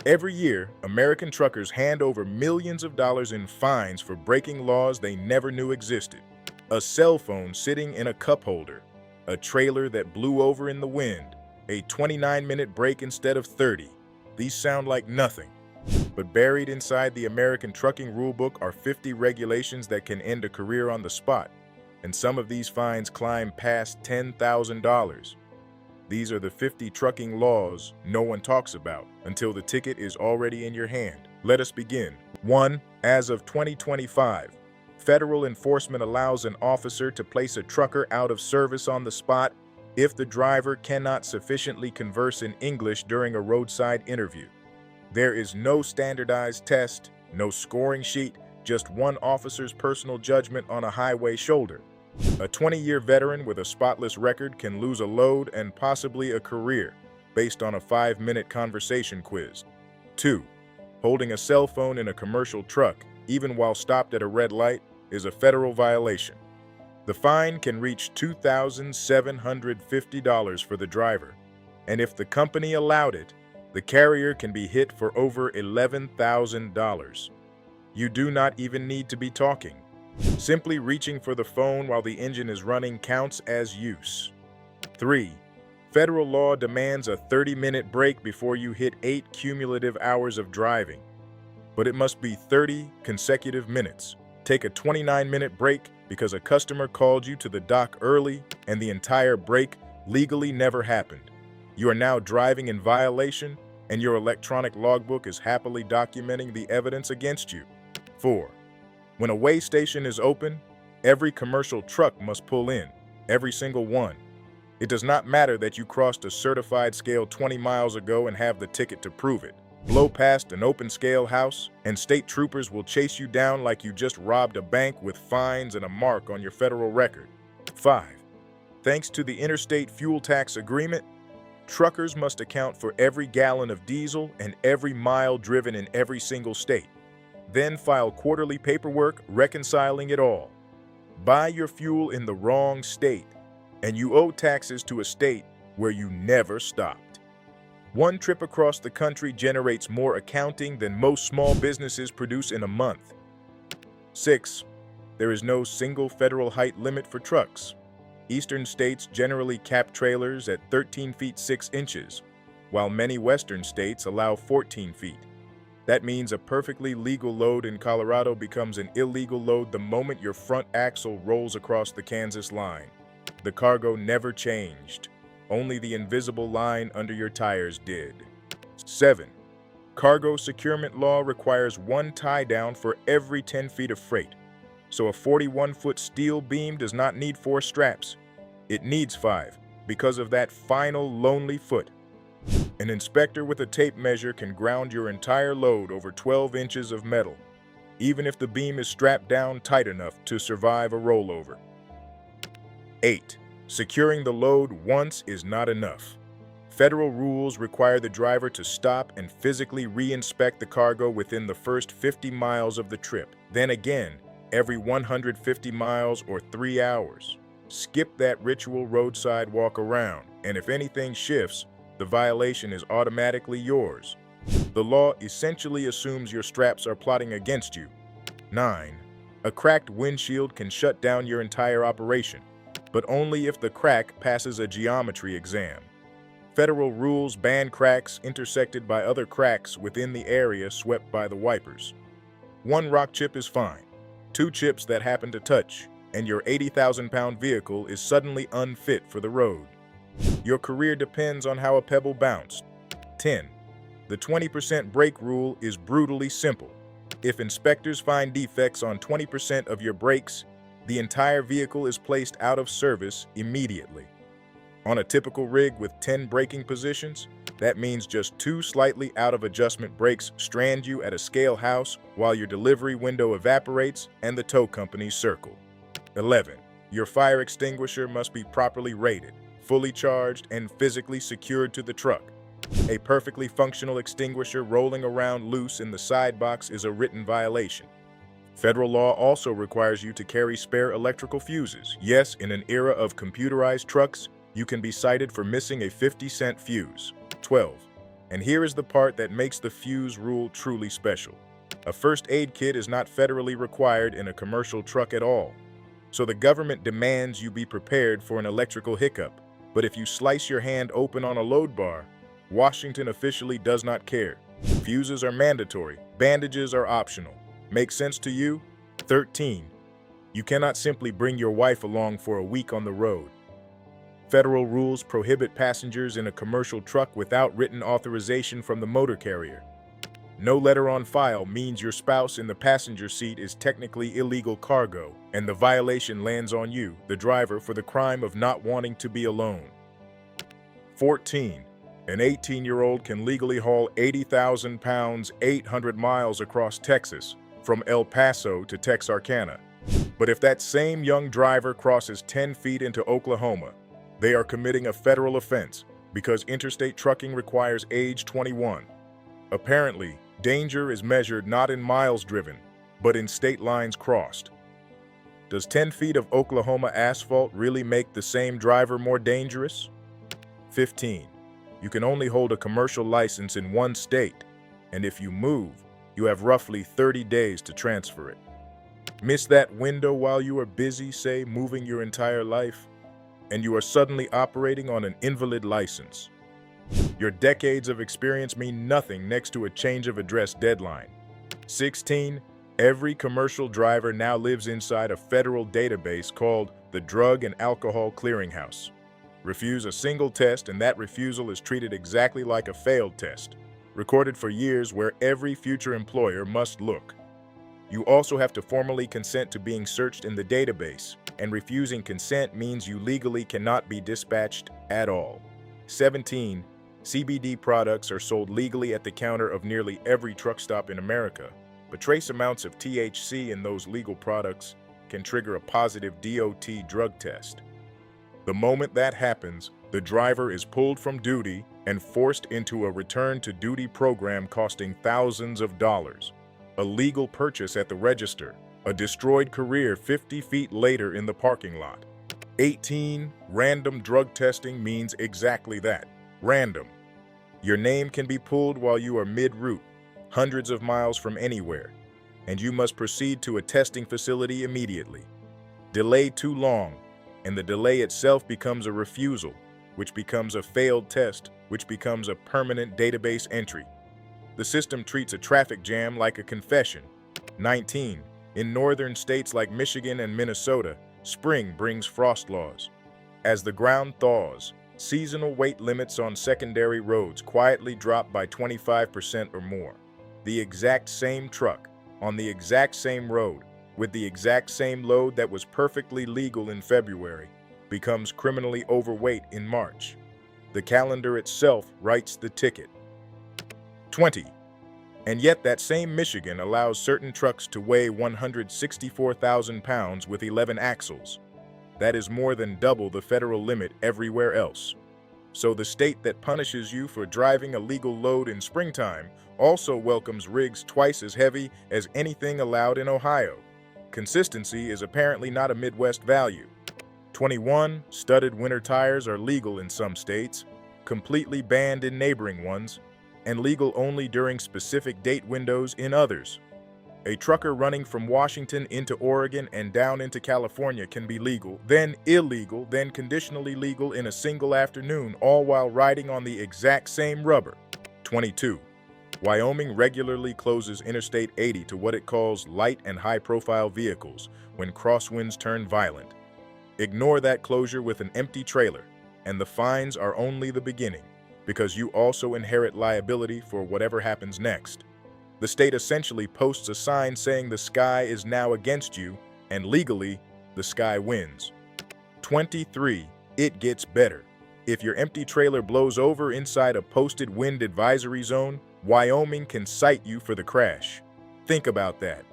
Every year, American truckers hand over millions of dollars in fines for breaking laws they never knew existed. A cell phone sitting in a cup holder, a trailer that blew over in the wind, a 29-minute break instead of 30. These sound like nothing. But buried inside the American trucking rulebook are 50 regulations that can end a career on the spot, and some of these fines climb past $10,000. These are the 50 trucking laws no one talks about until the ticket is already in your hand. Let us begin. 1. As of 2025, federal enforcement allows an officer to place a trucker out of service on the spot if the driver cannot sufficiently converse in English during a roadside interview. There is no standardized test, no scoring sheet, just one officer's personal judgment on a highway shoulder. A 20-year veteran with a spotless record can lose a load and possibly a career based on a 5-minute conversation quiz. 2. Holding a cell phone in a commercial truck, even while stopped at a red light, is a federal violation. The fine can reach $2,750 for the driver, and if the company allowed it, the carrier can be hit for over $11,000. You do not even need to be talking. Simply reaching for the phone while the engine is running counts as use. 3. Federal law demands a 30-minute break before you hit 8 cumulative hours of driving. But it must be 30 consecutive minutes. Take a 29-minute break because a customer called you to the dock early and the entire break legally never happened. You are now driving in violation, and your electronic logbook is happily documenting the evidence against you. 4. When a weigh station is open, every commercial truck must pull in, every single one. It does not matter that you crossed a certified scale 20 miles ago and have the ticket to prove it. Blow past an open scale house, and state troopers will chase you down like you just robbed a bank with fines and a mark on your federal record. 5. Thanks to the Interstate Fuel Tax Agreement, truckers must account for every gallon of diesel and every mile driven in every single state. Then file quarterly paperwork reconciling it all. Buy your fuel in the wrong state, and you owe taxes to a state where you never stopped. One trip across the country generates more accounting than most small businesses produce in a month. 6. There is no single federal height limit for trucks. Eastern states generally cap trailers at 13 feet 6 inches, while many western states allow 14 feet. That means a perfectly legal load in Colorado becomes an illegal load the moment your front axle rolls across the Kansas line. The cargo never changed. Only the invisible line under your tires did. 7. Cargo securement law requires one tie-down for every 10 feet of freight. So a 41-foot steel beam does not need 4 straps. It needs 5 because of that final lonely foot. An inspector with a tape measure can ground your entire load over 12 inches of metal, even if the beam is strapped down tight enough to survive a rollover. 8. Securing the load once is not enough. Federal rules require the driver to stop and physically re-inspect the cargo within the first 50 miles of the trip. Then again, every 150 miles or 3 hours. Skip that ritual roadside walk around, and if anything shifts, the violation is automatically yours. The law essentially assumes your straps are plotting against you. 9. A cracked windshield can shut down your entire operation, but only if the crack passes a geometry exam. Federal rules ban cracks intersected by other cracks within the area swept by the wipers. 1 rock chip is fine. 2 chips that happen to touch, and your 80,000-pound vehicle is suddenly unfit for the road. Your career depends on how a pebble bounced. 10. The 20% brake rule is brutally simple. If inspectors find defects on 20% of your brakes, the entire vehicle is placed out of service immediately. On a typical rig with 10 braking positions, that means just 2 slightly out of adjustment brakes strand you at a scale house while your delivery window evaporates and the tow companies circle. 11. Your fire extinguisher must be properly rated, fully charged, and physically secured to the truck. A perfectly functional extinguisher rolling around loose in the side box is a written violation. Federal law also requires you to carry spare electrical fuses. Yes, in an era of computerized trucks, you can be cited for missing a 50-cent fuse. 12. And here is the part that makes the fuse rule truly special. A first aid kit is not federally required in a commercial truck at all. So the government demands you be prepared for an electrical hiccup. But if you slice your hand open on a load bar, Washington officially does not care. Fuses are mandatory, bandages are optional. Make sense to you? 13. You cannot simply bring your wife along for a week on the road. Federal rules prohibit passengers in a commercial truck without written authorization from the motor carrier. No letter on file means your spouse in the passenger seat is technically illegal cargo, and the violation lands on you, the driver, for the crime of not wanting to be alone. 14. An 18-year-old can legally haul 80,000 pounds 800 miles across Texas, from El Paso to Texarkana. But if that same young driver crosses 10 feet into Oklahoma, they are committing a federal offense because interstate trucking requires age 21. Apparently, danger is measured not in miles driven, but in state lines crossed. Does 10 feet of Oklahoma asphalt really make the same driver more dangerous? 15. You can only hold a commercial license in one state, and if you move, you have roughly 30 days to transfer it. Miss that window while you are busy, say, moving your entire life, and you are suddenly operating on an invalid license. Your decades of experience mean nothing next to a change of address deadline. 16. Every commercial driver now lives inside a federal database called the Drug and Alcohol Clearinghouse. Refuse a single test, and that refusal is treated exactly like a failed test, recorded for years where every future employer must look. You also have to formally consent to being searched in the database, and refusing consent means you legally cannot be dispatched at all. 17. CBD products are sold legally at the counter of nearly every truck stop in America, but trace amounts of THC in those legal products can trigger a positive DOT drug test. The moment that happens, the driver is pulled from duty and forced into a return-to-duty program costing thousands of dollars, a legal purchase at the register, a destroyed career 50 feet later in the parking lot. 18. Random drug testing means exactly that, random. Your name can be pulled while you are mid-route, hundreds of miles from anywhere, and you must proceed to a testing facility immediately. Delay too long, and the delay itself becomes a refusal, which becomes a failed test, which becomes a permanent database entry. The system treats a traffic jam like a confession. 19. In northern states like Michigan and Minnesota, spring brings frost laws. As the ground thaws, seasonal weight limits on secondary roads quietly drop by 25% or more. The exact same truck, on the exact same road, with the exact same load that was perfectly legal in February, becomes criminally overweight in March. The calendar itself writes the ticket. 20. And yet that same Michigan allows certain trucks to weigh 164,000 pounds with 11 axles. That is more than double the federal limit everywhere else. So the state that punishes you for driving a legal load in springtime also welcomes rigs twice as heavy as anything allowed in Ohio. Consistency is apparently not a Midwest value. 21. Studded winter tires are legal in some states, completely banned in neighboring ones, and legal only during specific date windows in others. A trucker running from Washington into Oregon and down into California can be legal, then illegal, then conditionally legal in a single afternoon, all while riding on the exact same rubber. 22. Wyoming regularly closes Interstate 80 to what it calls light and high-profile vehicles when crosswinds turn violent. Ignore that closure with an empty trailer, and the fines are only the beginning, because you also inherit liability for whatever happens next. The state essentially posts a sign saying the sky is now against you, and legally, the sky wins. 23. It gets better. If your empty trailer blows over inside a posted wind advisory zone, Wyoming can cite you for the crash. Think about that.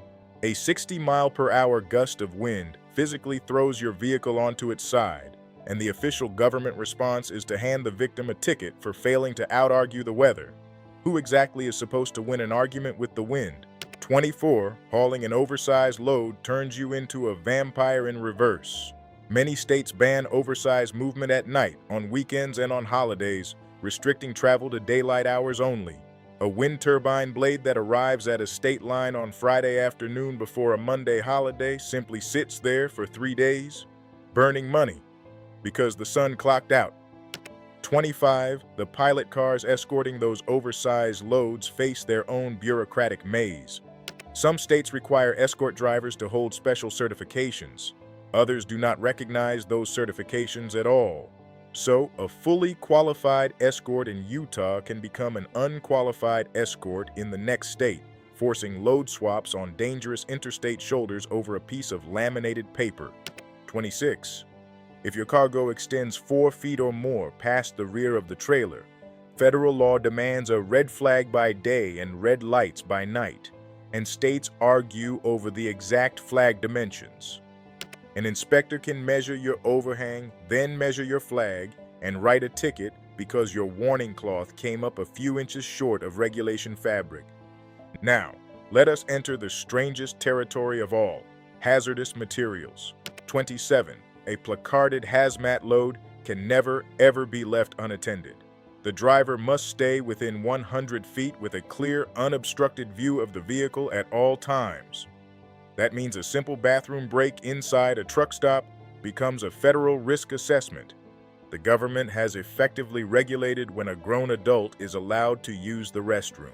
A 60-mile-per-hour gust of wind physically throws your vehicle onto its side, and the official government response is to hand the victim a ticket for failing to out-argue the weather. Who exactly is supposed to win an argument with the wind? 24. Hauling an oversized load turns you into a vampire in reverse. Many states ban oversized movement at night, on weekends, and on holidays, restricting travel to daylight hours only. A wind turbine blade that arrives at a state line on Friday afternoon before a Monday holiday simply sits there for 3 days, burning money because the sun clocked out. 25. The pilot cars escorting those oversized loads face their own bureaucratic maze. Some states require escort drivers to hold special certifications. Others do not recognize those certifications at all. So, a fully qualified escort in Utah can become an unqualified escort in the next state, forcing load swaps on dangerous interstate shoulders over a piece of laminated paper. 26. If your cargo extends 4 feet or more past the rear of the trailer, federal law demands a red flag by day and red lights by night, and states argue over the exact flag dimensions. An inspector can measure your overhang, then measure your flag, and write a ticket because your warning cloth came up a few inches short of regulation fabric. Now, let us enter the strangest territory of all, hazardous materials. 27. A placarded hazmat load can never, ever be left unattended. The driver must stay within 100 feet with a clear, unobstructed view of the vehicle at all times. That means a simple bathroom break inside a truck stop becomes a federal risk assessment. The government has effectively regulated when a grown adult is allowed to use the restroom.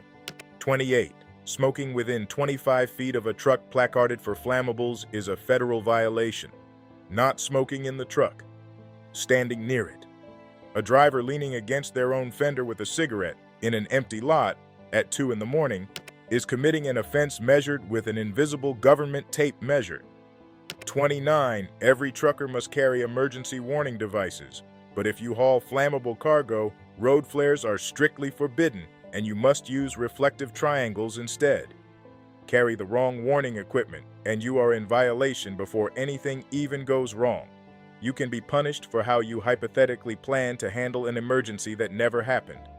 28. Smoking within 25 feet of a truck placarded for flammables is a federal violation. Not smoking in the truck. Standing near it. A driver leaning against their own fender with a cigarette in an empty lot at 2 in the morning is committing an offense measured with an invisible government tape measure. 29. Every trucker must carry emergency warning devices, but if you haul flammable cargo, road flares are strictly forbidden, and you must use reflective triangles instead. Carry the wrong warning equipment, and you are in violation before anything even goes wrong. You can be punished for how you hypothetically plan to handle an emergency that never happened.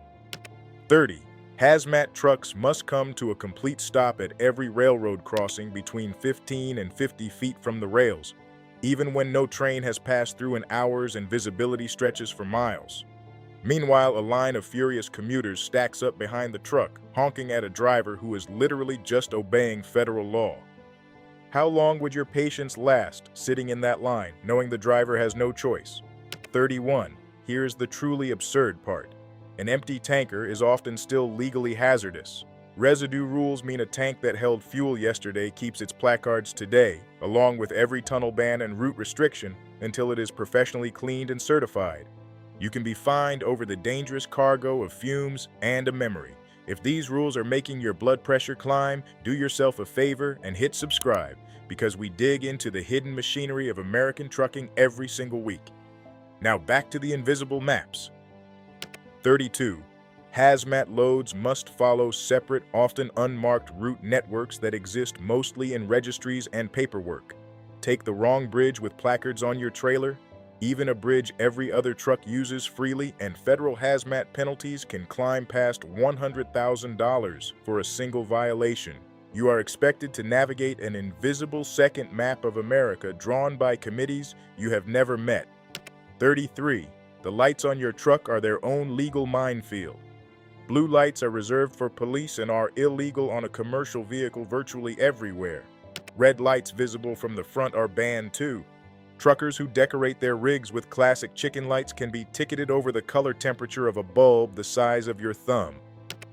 30. Hazmat trucks must come to a complete stop at every railroad crossing between 15 and 50 feet from the rails, even when no train has passed through in hours and visibility stretches for miles. Meanwhile, a line of furious commuters stacks up behind the truck, honking at a driver who is literally just obeying federal law. How long would your patience last sitting in that line, knowing the driver has no choice? 31. Here's the truly absurd part. An empty tanker is often still legally hazardous. Residue rules mean a tank that held fuel yesterday keeps its placards today, along with every tunnel ban and route restriction, until it is professionally cleaned and certified. You can be fined over the dangerous cargo of fumes and a memory. If these rules are making your blood pressure climb, do yourself a favor and hit subscribe, because we dig into the hidden machinery of American trucking every single week. Now back to the invisible maps. 32. Hazmat loads must follow separate, often unmarked route networks that exist mostly in registries and paperwork. Take the wrong bridge with placards on your trailer, even a bridge every other truck uses freely, and federal hazmat penalties can climb past $100,000 for a single violation. You are expected to navigate an invisible second map of America drawn by committees you have never met. 33. The lights on your truck are their own legal minefield. Blue lights are reserved for police and are illegal on a commercial vehicle virtually everywhere. Red lights visible from the front are banned too. Truckers who decorate their rigs with classic chicken lights can be ticketed over the color temperature of a bulb the size of your thumb.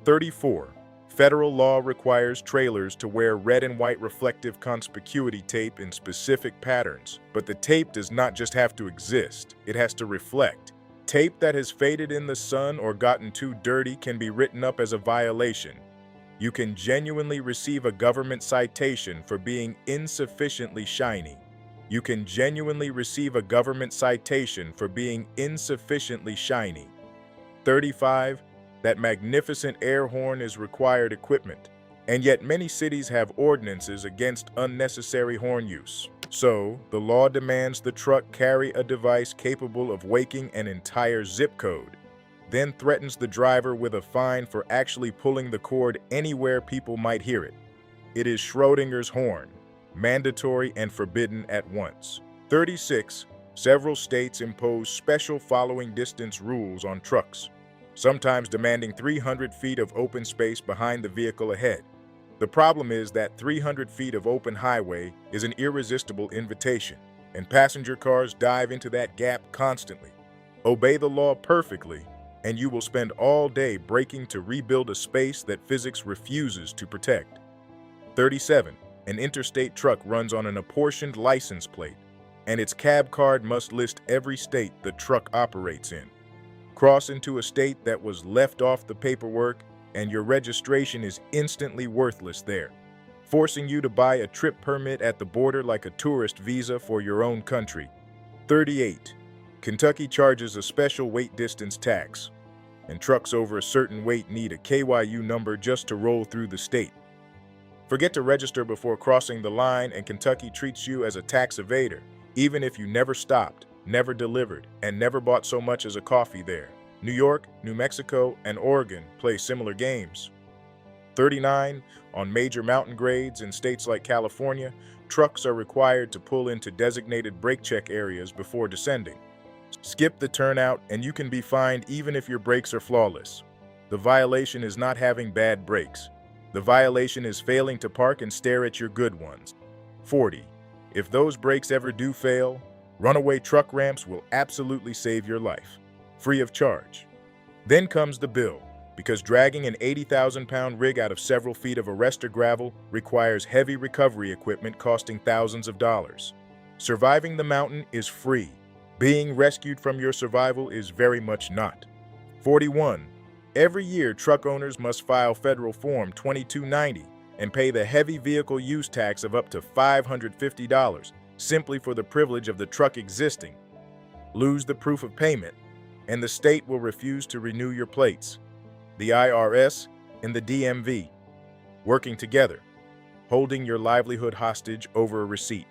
34. Federal law requires trailers to wear red and white reflective conspicuity tape in specific patterns, but the tape does not just have to exist, it has to reflect. Tape that has faded in the sun or gotten too dirty can be written up as a violation. You can genuinely receive a government citation for being insufficiently shiny. You can genuinely receive a government citation for being insufficiently shiny. 35. That magnificent air horn is required equipment, and yet many cities have ordinances against unnecessary horn use. So, the law demands the truck carry a device capable of waking an entire zip code, then threatens the driver with a fine for actually pulling the cord anywhere people might hear it. It is Schrodinger's horn, mandatory and forbidden at once. 36. Several states impose special following distance rules on trucks. sometimes demanding 300 feet of open space behind the vehicle ahead. The problem is that 300 feet of open highway is an irresistible invitation, and passenger cars dive into that gap constantly. Obey the law perfectly, and you will spend all day braking to rebuild a space that physics refuses to protect. 37. An interstate truck runs on an apportioned license plate, and its cab card must list every state the truck operates in. Cross into a state that was left off the paperwork, and your registration is instantly worthless there, forcing you to buy a trip permit at the border like a tourist visa for your own country. 38. Kentucky charges a special weight distance tax, and trucks over a certain weight need a KYU number just to roll through the state. Forget to register before crossing the line, and Kentucky treats you as a tax evader, even if you never stopped, never delivered, and never bought so much as a coffee there. New York, New Mexico, and Oregon play similar games. 39. On major mountain grades in states like California, trucks are required to pull into designated brake check areas before descending. Skip the turnout and you can be fined even if your brakes are flawless. The violation is not having bad brakes. The violation is failing to park and stare at your good ones. 40. If those brakes ever do fail, runaway truck ramps will absolutely save your life, free of charge. Then comes the bill, because dragging an 80,000-pound rig out of several feet of arrestor gravel requires heavy recovery equipment costing thousands of dollars. Surviving the mountain is free. Being rescued from your survival is very much not. 41. Every year, truck owners must file Federal Form 2290 and pay the heavy vehicle use tax of up to $550 simply for the privilege of the truck existing. Lose the proof of payment, and the state will refuse to renew your plates. The IRS and the DMV, working together, holding your livelihood hostage over a receipt.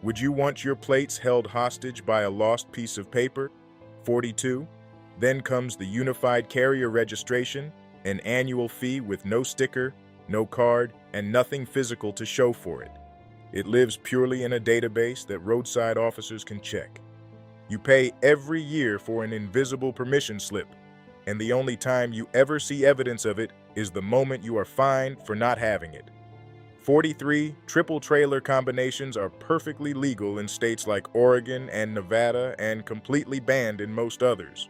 Would you want your plates held hostage by a lost piece of paper? 42. Then comes the Unified Carrier Registration, an annual fee with no sticker, no card, and nothing physical to show for it. It lives purely in a database that roadside officers can check. You pay every year for an invisible permission slip, and the only time you ever see evidence of it is the moment you are fined for not having it. 43. Triple trailer combinations are perfectly legal in states like Oregon and Nevada and completely banned in most others.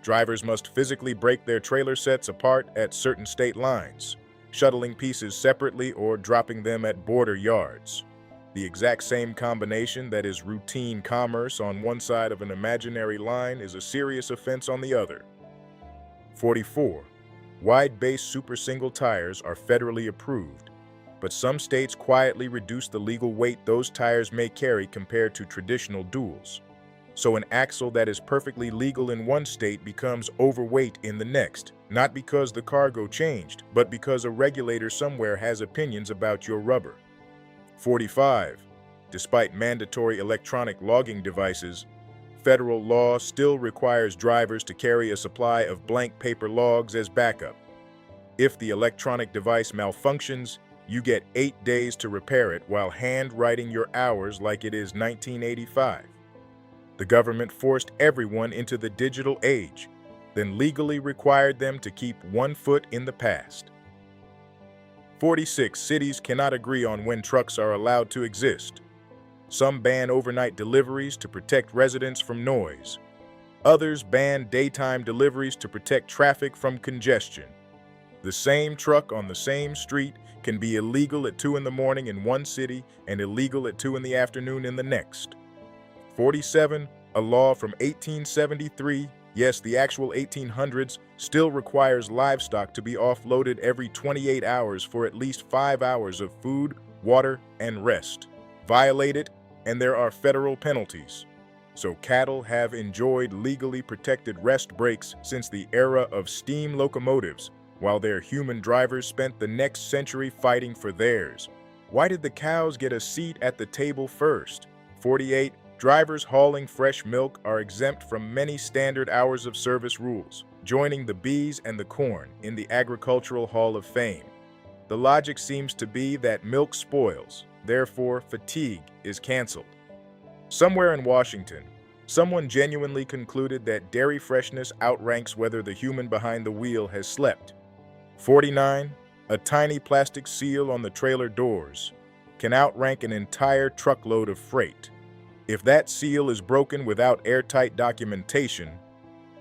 Drivers must physically break their trailer sets apart at certain state lines, shuttling pieces separately or dropping them at border yards. The exact same combination that is routine commerce on one side of an imaginary line is a serious offense on the other. 44. Wide-base super single tires are federally approved, but some states quietly reduce the legal weight those tires may carry compared to traditional duals. So an axle that is perfectly legal in one state becomes overweight in the next, not because the cargo changed, but because a regulator somewhere has opinions about your rubber. 45. Despite mandatory electronic logging devices, federal law still requires drivers to carry a supply of blank paper logs as backup. If the electronic device malfunctions, you get 8 days to repair it while handwriting your hours like it is 1985. The government forced everyone into the digital age, then legally required them to keep 1 foot in the past. 46. Cities cannot agree on when trucks are allowed to exist. Some ban overnight deliveries to protect residents from noise. Others ban daytime deliveries to protect traffic from congestion. The same truck on the same street can be illegal at 2 in the morning in one city and illegal at 2 in the afternoon in the next. 47. A law from 1873, yes, the actual 1800s, still requires livestock to be offloaded every 28 hours for at least 5 hours of food, water, and rest. Violate it, and there are federal penalties. So cattle have enjoyed legally protected rest breaks since the era of steam locomotives, while their human drivers spent the next century fighting for theirs. Why did the cows get a seat at the table first? 48. Drivers hauling fresh milk are exempt from many standard hours of service rules, joining the bees and the corn in the Agricultural Hall of Fame. The logic seems to be that milk spoils, therefore fatigue is canceled. Somewhere in Washington, Someone genuinely concluded that dairy freshness outranks whether the human behind the wheel has slept. 49. A tiny plastic seal on the trailer doors can outrank an entire truckload of freight. If that seal is broken without airtight documentation,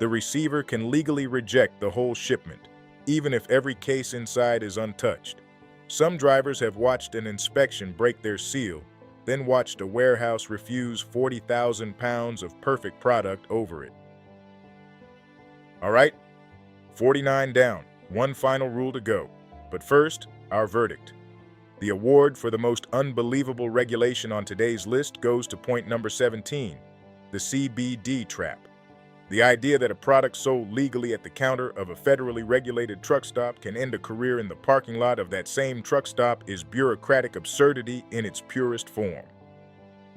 the receiver can legally reject the whole shipment, even if every case inside is untouched. Some drivers have watched an inspection break their seal, then watched a warehouse refuse 40,000 pounds of perfect product over it. All right, 49 down, one final rule to go. But first, our verdict. The award for the most unbelievable regulation on today's list goes to point number 17, the CBD trap. The idea that a product sold legally at the counter of a federally regulated truck stop can end a career in the parking lot of that same truck stop is bureaucratic absurdity in its purest form.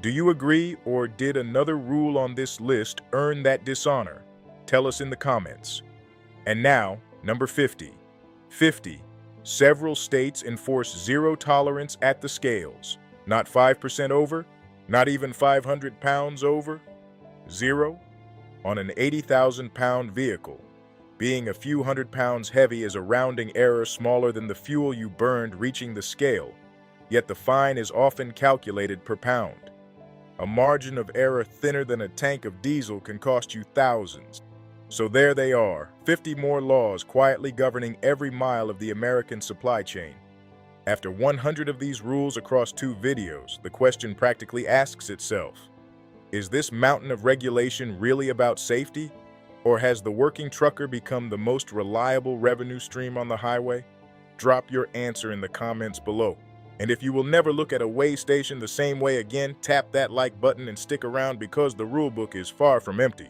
Do you agree, or did another rule on this list earn that dishonor? Tell us in the comments. And now, number 50. 50. Several states enforce zero tolerance at the scales. Not 5% over, not even 500 pounds over. Zero. On an 80,000-pound vehicle. Being a few hundred pounds heavy is a rounding error smaller than the fuel you burned reaching the scale, yet the fine is often calculated per pound. A margin of error thinner than a tank of diesel can cost you thousands. So there they are, 50 more laws quietly governing every mile of the American supply chain. After 100 of these rules across 2 videos, the question practically asks itself, is this mountain of regulation really about safety? Or has the working trucker become the most reliable revenue stream on the highway? Drop your answer in the comments below. And if you will never look at a weigh station the same way again, tap that like button and stick around because the rulebook is far from empty.